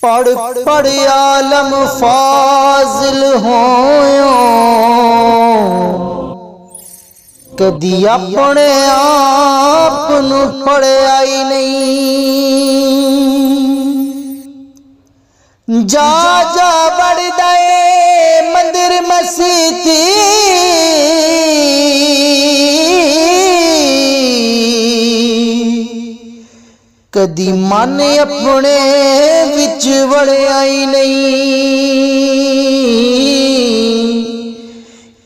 पढ़ पढ़ आलम फाजिल होयो कदी अपने आप नू पढ़िया ही नहीं। जा जा बढ़ दे मंदिर मसीती कदी मन अपने विच वड़िया ही नहीं।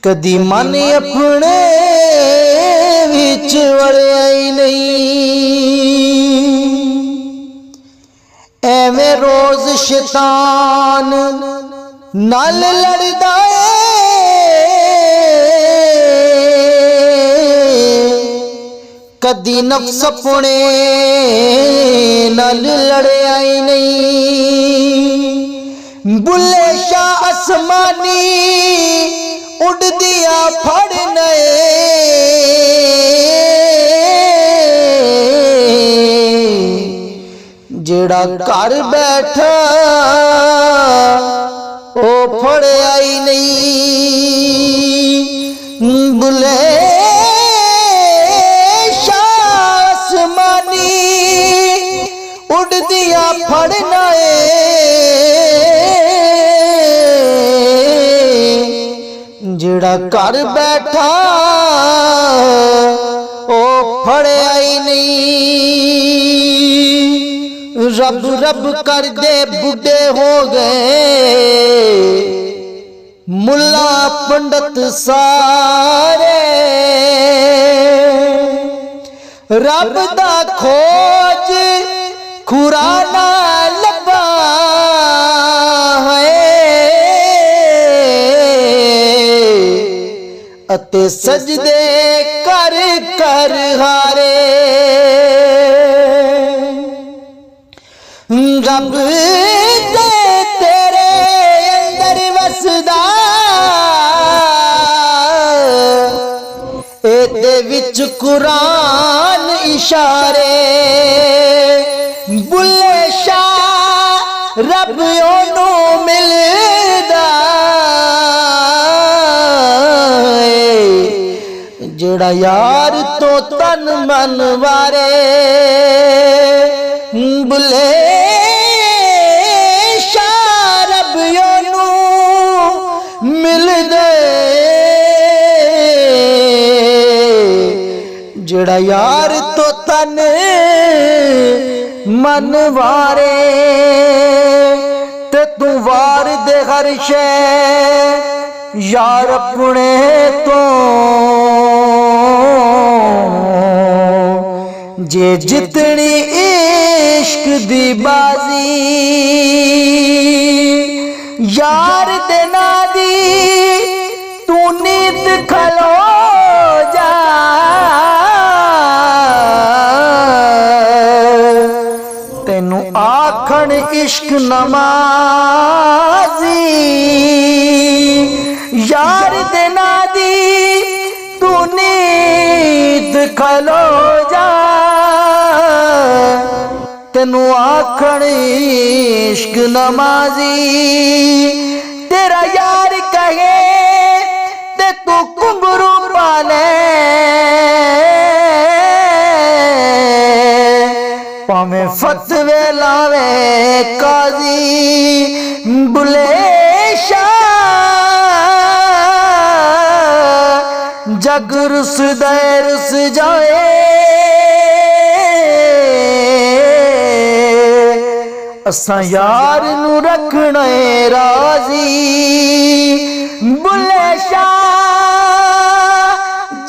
कदी मन अपने विच वड़िया ही नहीं। एवें रोज शैतान नाल लड़दा है कदी नफ्स अपने नाल लड़िया ही नहीं। बुल्ले शाह आसमानी उड़दिया फड़ नए जेड़ा घर बैठा ओ फड़िया ही नहीं। बुल्ले उड़दिया फड़ना जेड़ा घर बैठा ओ फड़िया ही नहीं। रब रब कर दे बुढ़े हो गए मुल्ला पंडित सारे। रब दा खोज खुराना लबा है अते सजदे कर कर हारे। रब दे तेरे अंदर वसदा एदे विच कुरान इशारे। बुल्ले शाह रब ओनू मिलदा जेड़ा यार तो तन मन वारे। बुल्ले शाह रब ओनू मिलदे जेड़ा यार तो तन मन वारे। ते तू वार दे हर शै यार अपने तो जे जितनी इश्क दी बाजी यार दे ना दी तू नीत खलो जा। तेनू आखण इश्क नमाजी यार दे ना दी तू नीत खलो जा। तेनू आखण इश्क नमाजी तेरा यार कहे ते तू घुंघरू पाले पावे फतवे लावे काजी। बुले शाह जग रुस दे रुस जाए असां यार नू रखना राजी। बुले शाह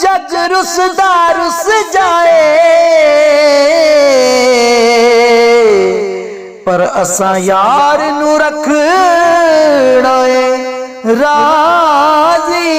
जग रुसदा रुस जाए पर असां यार नू रखना राजी।